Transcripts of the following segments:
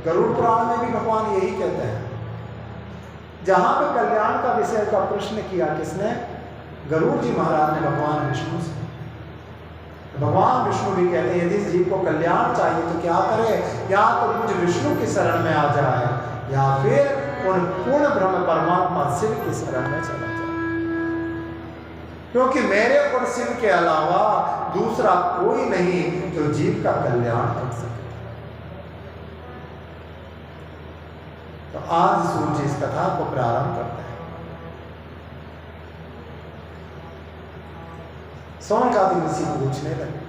गरुड़ पुराण में भी भगवान यही कहते हैं। जहां पे कल्याण का विषय का प्रश्न किया किसने? गरुड़ जी महाराज ने भगवान विष्णु से। भगवान विष्णु भी कहते हैं यदि इस जीव को कल्याण चाहिए तो क्या करे? या तो मुझ विष्णु की शरण में आ जाए या फिर उन पूर्ण ब्रह्म परमात्मा शिव की शरण में चला जाए, क्योंकि मेरे और शिव के अलावा दूसरा कोई नहीं जो जीव का कल्याण कर सके। तो आज सूर्य इस कथा को प्रारंभ करते हैं। सोनकादि ऋषि पूछने लगे।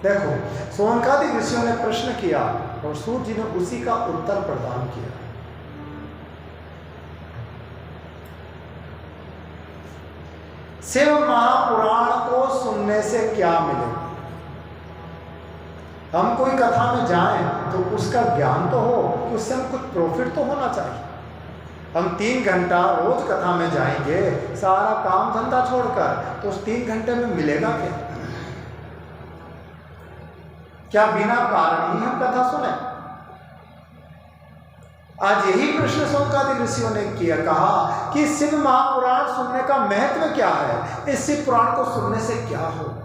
देखो, सोनकादि ऋषियों ने प्रश्न किया और सूर्य जी ने उसी का उत्तर प्रदान किया। शिव महापुराण को सुनने से क्या मिलेगा? हम कोई कथा में जाएं तो उसका ज्ञान तो हो, कि उससे हम कुछ प्रॉफिट तो होना चाहिए। हम 3 घंटा रोज कथा में जाएंगे सारा काम धंधा छोड़कर, तो उस 3 घंटे में मिलेगा क्या? क्या बिना कारण ही हम कथा सुने? आज यही प्रश्न सोनकादि ऋषियों ने किया, कहा कि शिव महापुराण सुनने का महत्व क्या है? इस शिव पुराण को सुनने से क्या होगा?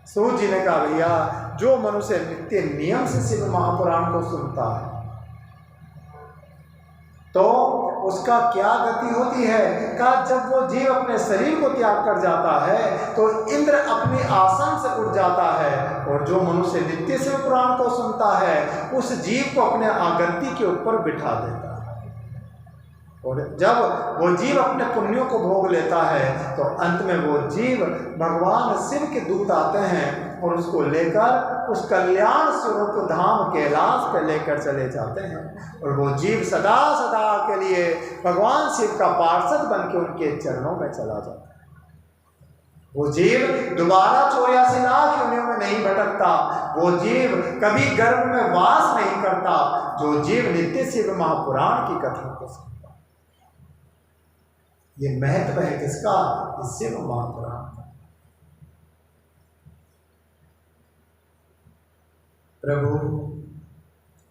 सूर्य जी ने कहा, भैया जो मनुष्य नित्य नियम से शिव महापुराण को सुनता है तो उसका क्या गति होती है? कहा जब वो जीव अपने शरीर को त्याग कर जाता है तो इंद्र अपने आसन से उठ जाता है, और जो मनुष्य नित्य शिव पुराण को सुनता है उस जीव को अपने आगंती के ऊपर बिठा देता है। और जब वो जीव अपने पुण्यों को भोग लेता है तो अंत में वो जीव भगवान शिव के दूत आते हैं और उसको लेकर उस कल्याण स्वरूप धाम कैलाश पे लेकर चले जाते हैं, और वो जीव सदा सदा के लिए भगवान शिव का पार्षद बन के उनके चरणों में चला जाता है। वो जीव दोबारा 84 लाख योनियों में नहीं भटकता, वो जीव कभी गर्भ में वास नहीं करता, जो जीव नित्य शिव महापुराण की कथा को सुनता। ये महत्व है किसका? इस शिव महापुराण का। प्रभु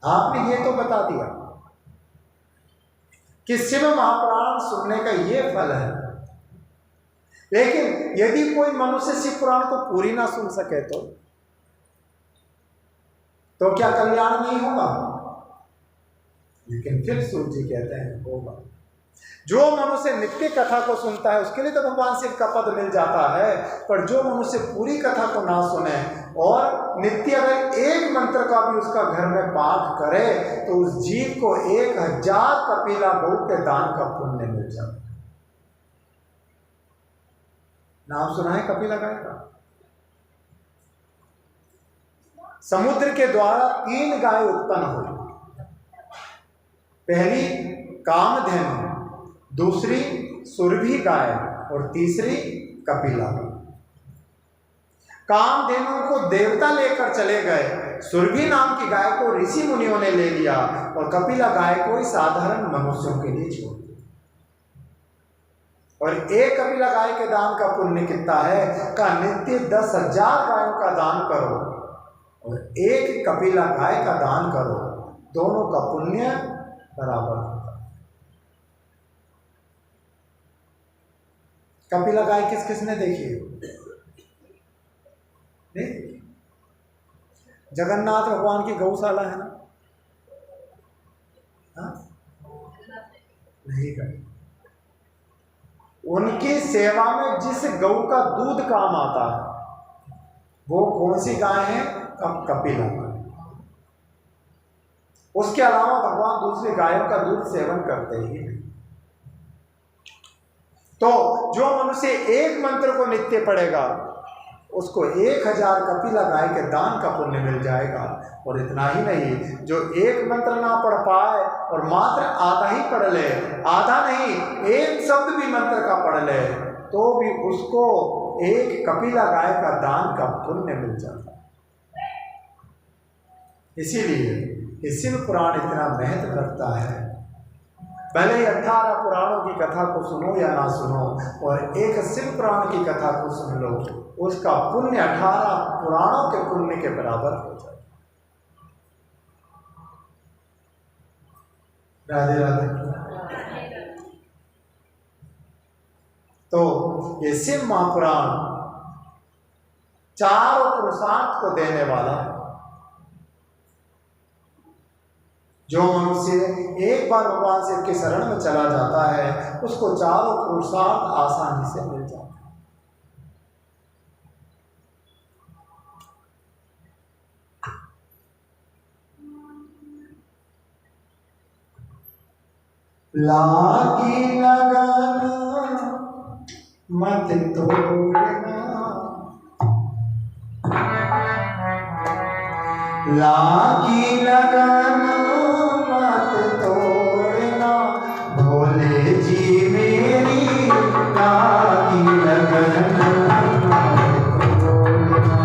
आपने ये तो बता दिया कि शिव महापुराण सुनने का ये फल है, लेकिन यदि कोई मनुष्य शिव पुराण को पूरी ना सुन सके तो क्या कल्याण नहीं होगा? लेकिन फिर सूर्य जी कहते हैं होगा। जो मनुष्य नित्य कथा को सुनता है उसके लिए तो भगवान शिव का पद मिल जाता है, पर जो मनुष्य पूरी कथा को ना सुने और नित्य अगर एक मंत्र का भी उसका घर में पाठ करे तो उस जीव को 1000 कपिला गौ के दान का पुण्य मिल जाता है। नाम सुना है कपिला गाय का? समुद्र के द्वारा 3 गाय उत्पन्न हुई। पहली कामधेनु, दूसरी सुरभि गाय और तीसरी कपिला। कामधेनु को देवता लेकर चले गए, सुरभि नाम की गाय को ऋषि मुनियों ने ले लिया और कपिला गाय को साधारण मनुष्यों के लिए छोड़ दिया। और एक कपिला गाय के दान का पुण्य कितना है? का नित्य 10,000 गायों का दान करो और एक कपिला गाय का दान करो, दोनों का पुण्य बराबर होता है। कपिला गाय किस किसने देखी है? नहीं? जगन्नाथ भगवान की गौशाला है ना? हाँ? नहीं गई। उनकी सेवा में जिस गौ का दूध काम आता है वो कौन सी गाय है? कपिला गाय। उसके अलावा भगवान दूसरी गायों का दूध सेवन करते ही नहीं। तो जो मनुष्य एक मंत्र को नित्य पढ़ेगा उसको 1000 कपिला गाय के दान का पुण्य मिल जाएगा। और इतना ही नहीं, जो एक मंत्र ना पढ़ पाए और मात्र आधा ही पढ़ ले, आधा नहीं एक शब्द भी मंत्र का पढ़ ले, तो भी उसको एक कपिला गाय का दान का पुण्य मिल जाता है। इसीलिए ये शिव पुराण इतना महत्व रखता है। भले ही 18 पुराणों की कथा को सुनो या ना सुनो, और एक शिव पुराण की कथा को सुन लो, उसका पुण्य 18 पुराणों के पुण्य के बराबर हो जाए। राधे राधे। तो ये शिव महापुराण चारों पुरुषार्थ को देने वाला, जो मनुष्य एक बार भगवान शिव की शरण में चला जाता है उसको चारों पुरुषार्थ आसानी से मिल जाता है। लागी लगन मत तोड़ना, लागी लगन मत तोड़ना, भोले जी मेरी लागी लगन मत तोड़ना।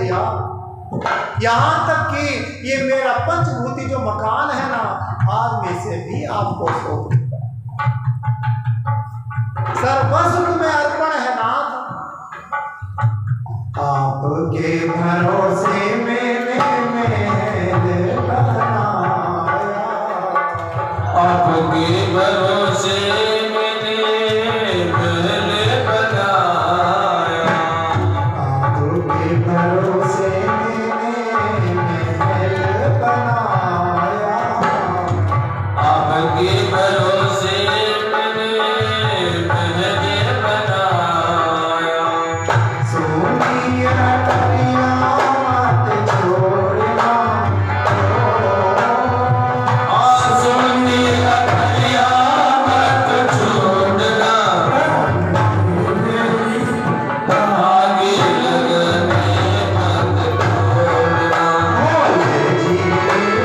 दिया। यहाँ तक कि ये मेरा पंचभूति जो मकान है ना, आज में से भी आपको सौंप दूंगा। सर्वस्व तुम्हें अर्पण है नाथ। आपके भरोसे मैंने महल बनाया, आपके भरोसे मैंने महल बनाया, आपके भरोसे मैंने महल बनाया, आपके भरोसे मैंने महल बनाया। सोनिया करिया मत छोड़ना, सोनी अखिया मत छोड़ना, आगे लगने मत छोड़ना। बोले जी लागी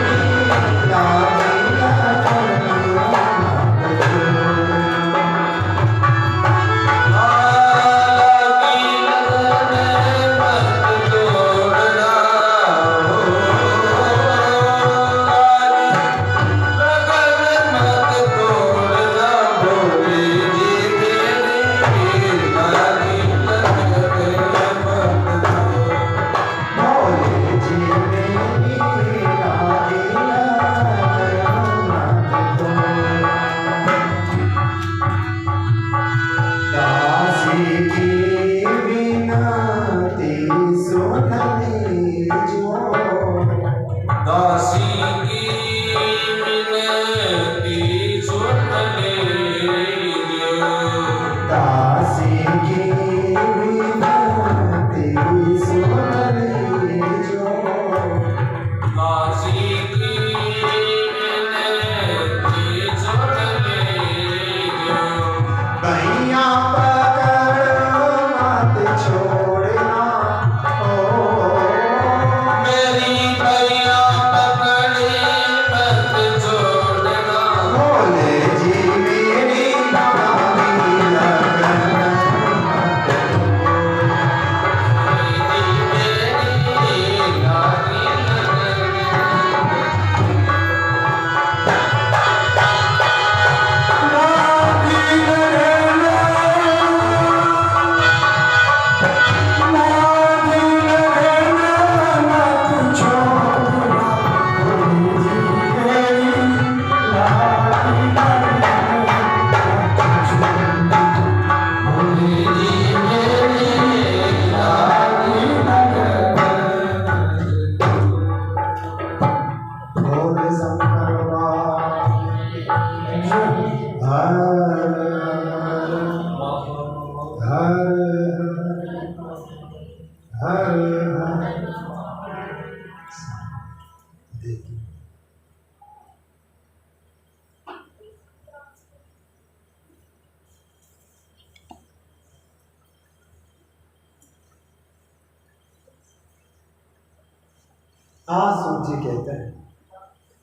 आज सूत जी कहते हैं,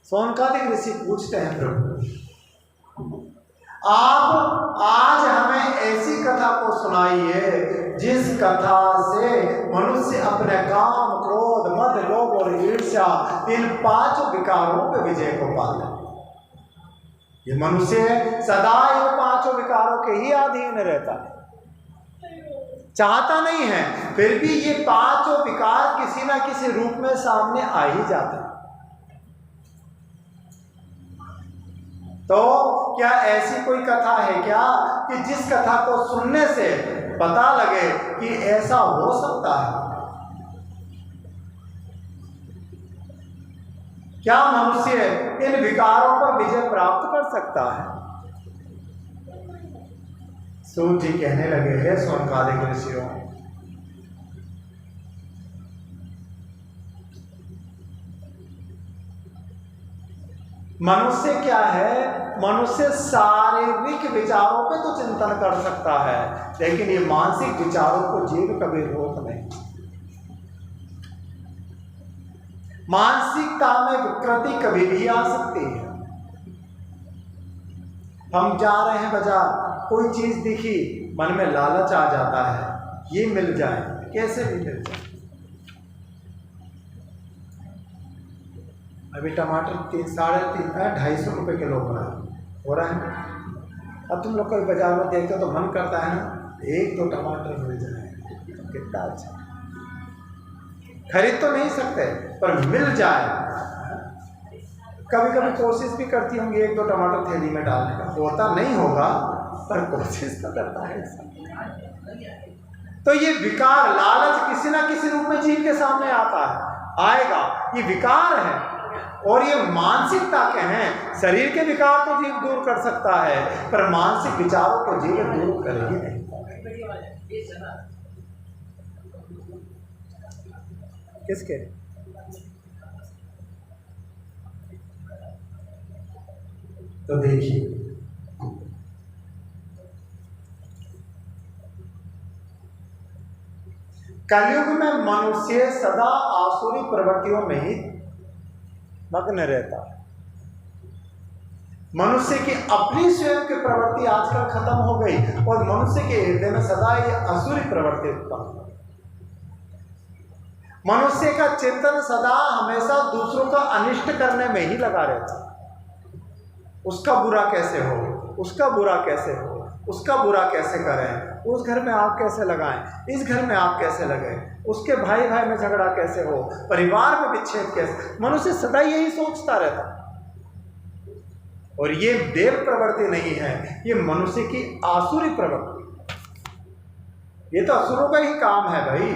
सोनकादिक ऋषि पूछते हैं प्रभु आप आज हमें ऐसी कथा को सुनाइए जिस कथा से मनुष्य अपने काम, क्रोध, मद, लोभ और ईर्ष्या इन 5 विकारों पे विजय को पाता। ये मनुष्य सदा इन 5 विकारों के ही अधीन रहता है, चाहता नहीं है, फिर भी ये 5 विकार किसी ना किसी रूप में सामने आ ही जाते हैं। तो क्या ऐसी कोई कथा है क्या कि जिस कथा को सुनने से पता लगे कि ऐसा हो सकता है? क्या मनुष्य इन विकारों पर विजय प्राप्त कर सकता है? सूत जी कहने लगे हैं सोनकादिक ऋषियों, मनुष्य क्या है, मनुष्य शारीरिक विचारों पे तो चिंतन कर सकता है, लेकिन ये मानसिक विचारों को जीव कभी रोक नहीं। मानसिकता में विकृति कभी भी आ सकती है। हम जा रहे हैं बाजार, कोई चीज दिखी, मन में लालच आ जाता है, ये मिल जाए, कैसे भी मिल जाए, अभी टमाटर 300-350 रुपये किलो हो रहा है। अब तुम लोग कभी बाजार में देखते हो तो मन करता है ना 1-2 टमाटर मिल जाए, कितना अच्छा। खरीद तो नहीं सकते पर मिल जाए। कभी कभी कोशिश भी करती होंगी 1-2 टमाटर थैली में डालने का, होता नहीं होगा पर कोशिश तो करता है। तो ये विकार, लालच किसी ना किसी रूप में जीव के सामने आता है, आएगा। ये विकार है और ये मानसिकता के हैं। शरीर के विकार तो जीव दूर कर सकता है पर मानसिक विचारों को जीव दूर करेगी नहीं। किसके? तो देखिए, कलयुग में मनुष्य सदा आसुरी प्रवृत्तियों में ही मग्न रहता है। मनुष्य की अपनी स्वयं की प्रवृत्ति आजकल खत्म हो गई और मनुष्य के हृदय में सदा ये असुरी प्रवृत्ति उत्पन्न। मनुष्य का चिंतन सदा हमेशा दूसरों का अनिष्ट करने में ही लगा रहता है। उसका बुरा कैसे हो, उसका बुरा कैसे हो, उसका बुरा कैसे करें, उस घर में आग कैसे लगाएं, इस घर में आग कैसे लगे, उसके भाई भाई में झगड़ा कैसे हो, परिवार में विच्छेद कैसे। मनुष्य सदा यही सोचता रहता। और ये देव प्रवृत्ति नहीं है, ये मनुष्य की आसुरी प्रवृत्ति। ये तो असुरों का ही काम है भाई।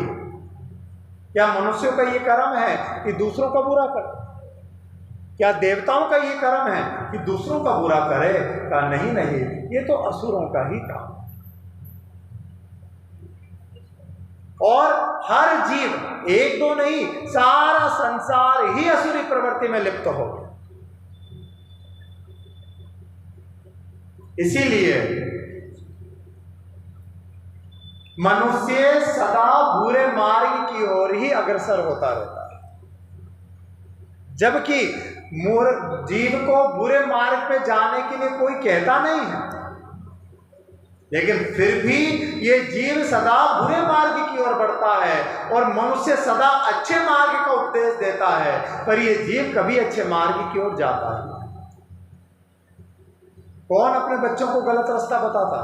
क्या मनुष्यों का ये कर्म है कि दूसरों का बुरा करे? क्या देवताओं का ये कर्म है कि दूसरों का बुरा करे? का नहीं, ये तो असुरों का ही काम। और हर जीव, 1-2 नहीं, सारा संसार ही असुरी प्रवृत्ति में लिप्त हो गया। इसीलिए मनुष्य सदा बुरे मार्ग की ओर ही अग्रसर होता रहता है, जबकि जीव को बुरे मार्ग पे जाने के लिए कोई कहता नहीं है। लेकिन फिर भी ये जीव सदा बुरे मार्ग की ओर बढ़ता है और मनुष्य सदा अच्छे मार्ग का उपदेश देता है, पर ये जीव कभी अच्छे मार्ग की ओर जाता है। कौन अपने बच्चों को गलत रास्ता बताता?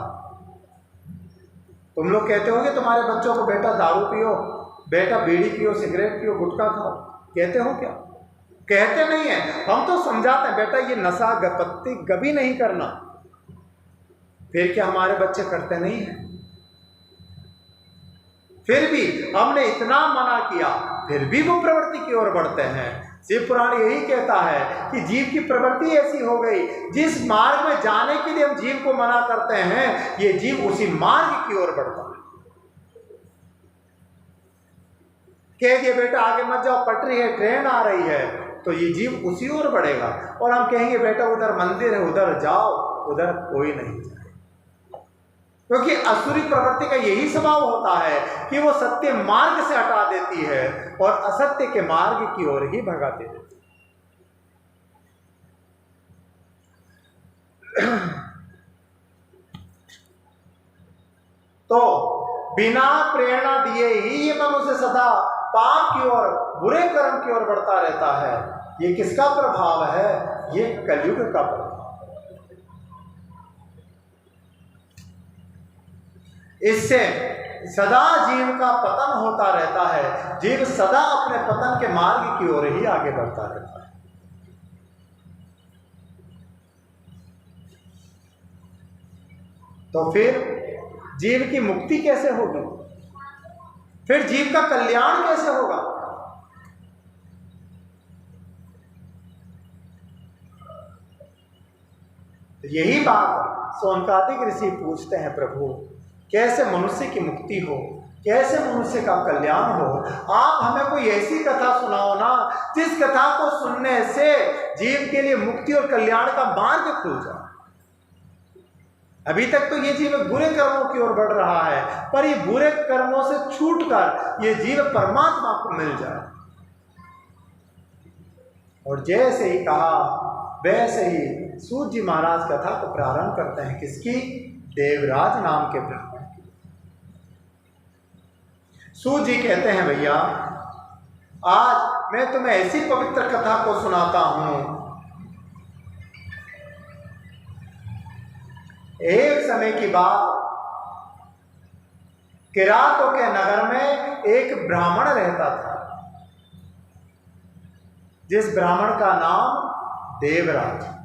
तुम लोग कहते होगे तुम्हारे बच्चों को बेटा दारू पियो, बेटा बीड़ी पियो, सिगरेट पियो, गुटखा खाओ, कहते हो क्या? कहते नहीं है। हम तो समझाते हैं बेटा ये नशा गपत्ती कभी नहीं करना। फिर क्या हमारे बच्चे करते नहीं हैं? फिर भी हमने इतना मना किया, फिर भी वो प्रवृत्ति की ओर बढ़ते हैं। शिव पुराण यही कहता है कि जीव की प्रवृत्ति ऐसी हो गई, जिस मार्ग में जाने के लिए हम जीव को मना करते हैं, ये जीव उसी मार्ग की ओर बढ़ता है। कह दिए बेटा आगे मत जाओ, पटरी है, ट्रेन आ रही है, तो ये जीव उसी ओर बढ़ेगा। और हम कहेंगे बेटा उधर मंदिर है, उधर जाओ, उधर कोई नहीं जाए। क्योंकि असुरी प्रवृत्ति का यही स्वभाव होता है कि वो सत्य मार्ग से हटा देती है और असत्य के मार्ग की ओर ही भगा देती है। तो बिना प्रेरणा दिए ही ये मनुष्य सदा पाप की ओर, बुरे कर्म की ओर बढ़ता रहता है। ये किसका प्रभाव है? ये कलयुग का प्रभाव। इससे सदा जीव का पतन होता रहता है। जीव सदा अपने पतन के मार्ग की ओर ही आगे बढ़ता रहता है। तो फिर जीव की मुक्ति कैसे होगी? फिर जीव का कल्याण कैसे होगा? यही बात सोनकादिक ऋषि पूछते हैं, प्रभु कैसे मनुष्य की मुक्ति हो, कैसे मनुष्य का कल्याण हो? आप हमें कोई ऐसी कथा सुनाओ ना, जिस कथा को सुनने से जीव के लिए मुक्ति और कल्याण का मार्ग खुल जाए। अभी तक तो ये जीव बुरे कर्मों की ओर बढ़ रहा है, पर ये बुरे कर्मों से छूटकर ये जीव परमात्मा को मिल जाए। और जैसे ही कहा वैसे ही सूत जी महाराज कथा को प्रारंभ करते हैं। किसकी? देवराज नाम के ब्राह्मण। सूत जी कहते हैं भैया आज मैं तुम्हें ऐसी पवित्र कथा को सुनाता हूं। एक समय की बात, किरातों के नगर में एक ब्राह्मण रहता था, जिस ब्राह्मण का नाम देवराज।